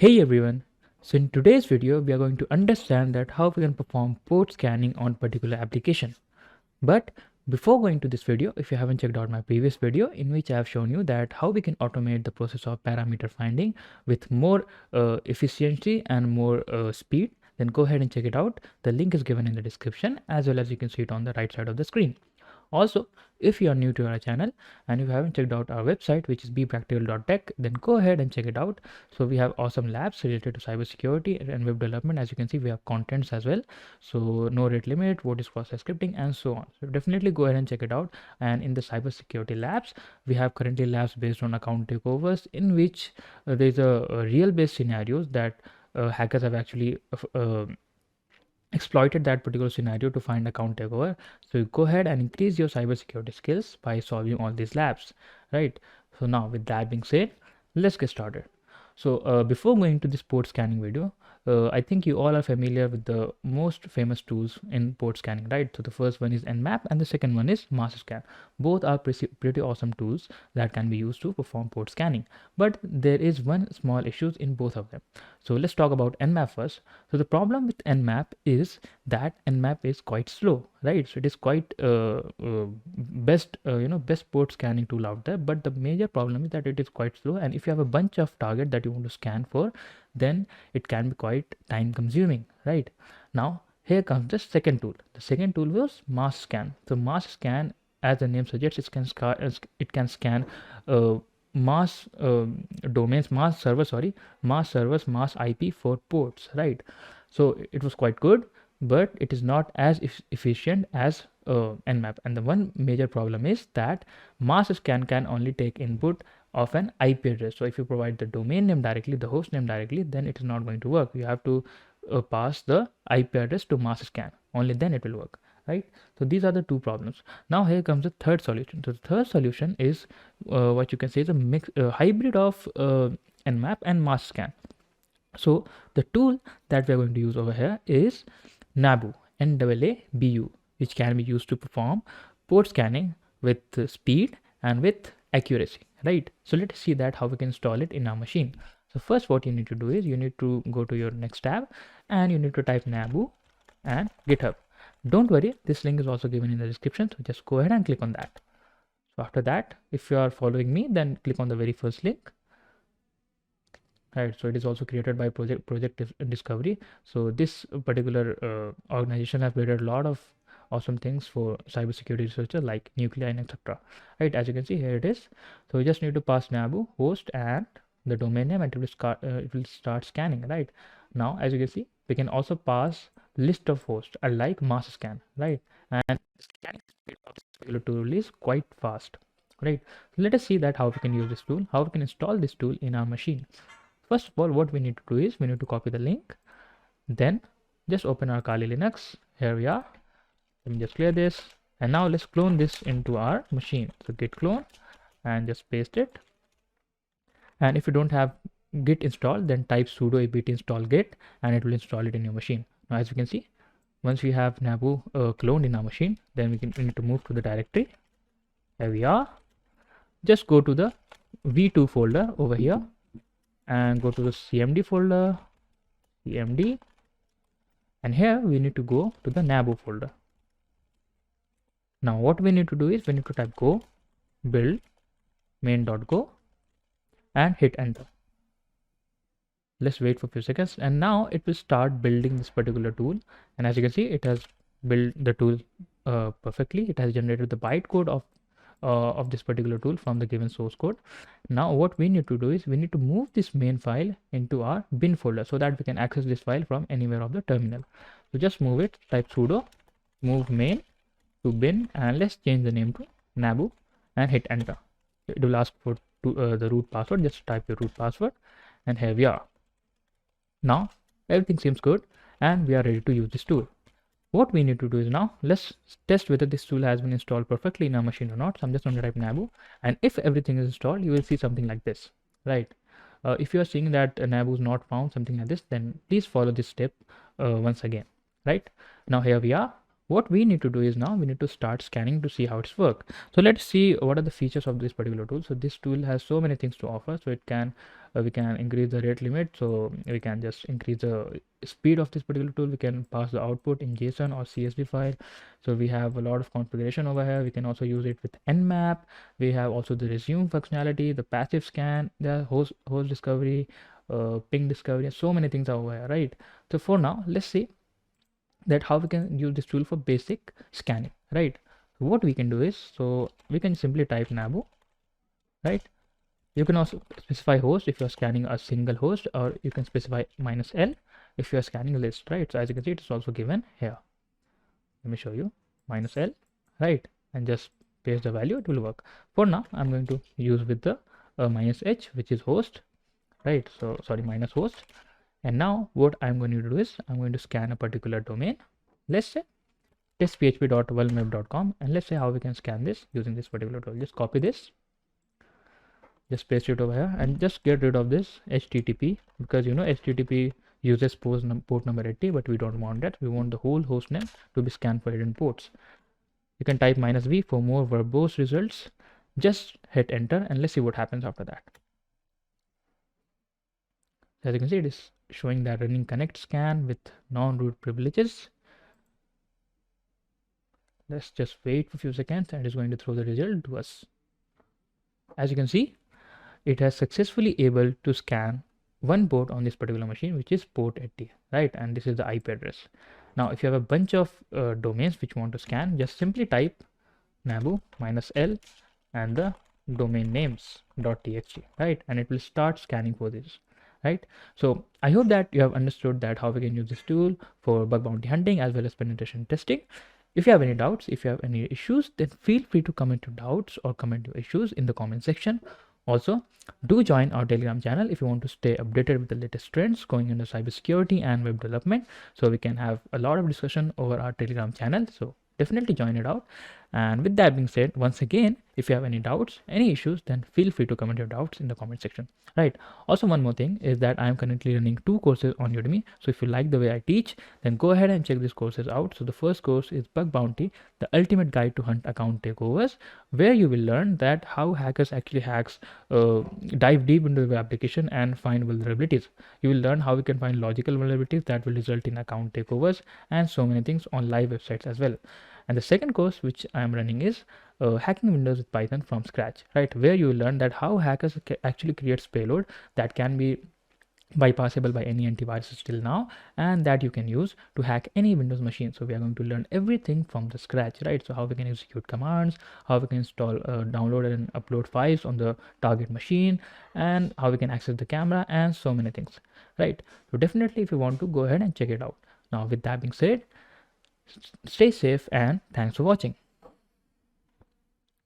Hey everyone, so in today's video we are going to understand that how we can perform port scanning on particular application. But before going to this video, if you haven't checked out my previous video in which I have shown you that how we can automate the process of parameter finding with more efficiency and more speed, then go ahead and check it out. The link is given in the description as well as you can see it on the right side of the screen. Also, if you are new to our channel and if you haven't checked out our website, which is bepractical.tech, then go ahead and check it out. So we have awesome labs related to cybersecurity and web development. As you can see, we have contents as well. So no rate limit, what is process scripting, and so on. So definitely go ahead and check it out. And in the cybersecurity labs, we have currently labs based on account takeovers, in which there's a real-based scenarios that hackers have actually exploited that particular scenario to find account takeover. So you go ahead and increase your cybersecurity skills by solving all these labs, right? So now with that being said, let's get started. So before going to this port scanning video, I think you all are familiar with the most famous tools in port scanning, right? So the first one is Nmap and the second one is MasterScan. Both are pretty awesome tools that can be used to perform port scanning. But there is one small issue in both of them. So let's talk about Nmap first. So the problem with Nmap is that Nmap is quite slow, right? So it is quite best port scanning tool out there, but the major problem is that it is quite slow, and if you have a bunch of target that you want to scan for, then it can be quite time consuming, right? Now here comes the second tool. The second tool was MassScan. So MassScan, as the name suggests, it can scan mass domains, mass servers, mass IP for ports, right? So it was quite good, but it is not as efficient as Nmap. And the one major problem is that MassScan can only take input of an IP address. So if you provide the domain name directly, the host name directly, then it is not going to work. You have to pass the IP address to MassScan. Only then it will work, right? So these are the two problems. Now here comes the third solution. So the third solution is what you can say is a hybrid of Nmap and MassScan. So the tool that we are going to use over here is NABU, NAABU, which can be used to perform port scanning with speed and with accuracy, right? So let's see that how we can install it in our machine. So first what you need to do is you need to go to your next tab and you need to type NABU and GitHub. Don't worry, this link is also given in the description, so just go ahead and click on that. So after that, if you are following me, then click on the very first link. Right, so it is also created by project discovery. So this particular organization has created a lot of awesome things for cybersecurity researchers like nuclei and etc. Right, as you can see here it is. So we just need to pass NABU host and the domain name, and it will start scanning. Right now, as you can see, we can also pass list of hosts like MassScan, right? And scanning speed of this particular tool is quite fast, right? So let us see that how we can use this tool, how we can install this tool in our machine. First of all, what we need to do is we need to copy the link, then just open our Kali Linux. Here we are. Let me just clear this, and now let's clone this into our machine. So git clone and just paste it. And if you don't have git installed, then type sudo apt install git and it will install it in your machine. Now as you can see, once we have NABU cloned in our machine, then we need to move to the directory. Here we are. Just go to the v2 folder over here and go to the cmd folder, cmd, and here we need to go to the NABU folder. Now what we need to do is we need to type go build main.go and hit enter. Let's wait for a few seconds, and now it will start building this particular tool. And as you can see, it has built the tool perfectly. It has generated the bytecode of this particular tool from the given source code. Now what we need to do is we need to move this main file into our bin folder so that we can access this file from anywhere of the terminal. So just move it, type sudo move main to bin, and let's change the name to NABU and hit enter. It will ask for the root password. Just type your root password, and here we are. Now everything seems good and we are ready to use this tool. What we need to do is now let's test whether this tool has been installed perfectly in our machine or not. So I'm just going to type NABU, and if everything is installed, you will see something like this, right? If you are seeing that NABU is not found, something like this, then please follow this step once again, right? Now here we are. What we need to do is now we need to start scanning to see how it's work. So let's see what are the features of this particular tool. So this tool has so many things to offer. So it can we can increase the rate limit, so we can just increase the speed of this particular tool. We can pass the output in JSON or CSV file. So we have a lot of configuration over here. We can also use it with nmap. We have also the resume functionality, the passive scan, the host discovery, ping discovery, so many things are over here, right? So for now, let's see that how we can use this tool for basic scanning, right? What we can do is, so we can simply type nabu, right? You can also specify host if you're scanning a single host, or you can specify -l if you're scanning a list, right? So as you can see, it's also given here. Let me show you -l, right? And just paste the value, it will work. For now, I'm going to use with the -h, which is host, right? So sorry, minus host. And now what I'm going to do is I'm going to scan a particular domain. Let's say testphp.webmap.com, and let's say how we can scan this using this particular tool. Just copy this, just paste it over here, and just get rid of this http, because you know http uses port number 80, but we don't want that. We want the whole host name to be scanned for hidden ports. You can type -v for more verbose results. Just hit enter and let's see what happens after that. As you can see, it is showing that running connect scan with non-root privileges. Let's just wait for a few seconds, and it's going to throw the result to us. As you can see, it has successfully able to scan one port on this particular machine, which is port 80, right? And this is the IP address. Now, if you have a bunch of domains which you want to scan, just simply type nabu -l and the domain names.txt, right? And it will start scanning for this, right? So I hope that you have understood that how we can use this tool for bug bounty hunting as well as penetration testing. If you have any doubts, if you have any issues, then feel free to comment your doubts or comment your issues in the comment section. Also, do join our Telegram channel if you want to stay updated with the latest trends going into cybersecurity and web development. So we can have a lot of discussion over our Telegram channel. So definitely join it out. And with that being said, once again, if you have any doubts, any issues, then feel free to comment your doubts in the comment section, right? Also, one more thing is that I am currently running 2 courses on Udemy. So if you like the way I teach, then go ahead and check these courses out. So the first course is Bug Bounty, the ultimate guide to hunt account takeovers, where you will learn that how hackers actually dive deep into the application and find vulnerabilities. You will learn how we can find logical vulnerabilities that will result in account takeovers and so many things on live websites as well. And the second course which I am running is hacking Windows with Python from scratch, right? Where you will learn that how hackers actually creates payload that can be bypassable by any antivirus till now, and that you can use to hack any Windows machine. So we are going to learn everything from the scratch, right? So how we can execute commands, how we can install, download and upload files on the target machine, and how we can access the camera, and so many things, right? So definitely, if you want to, go ahead and check it out. Now, with that being said, stay safe and thanks for watching.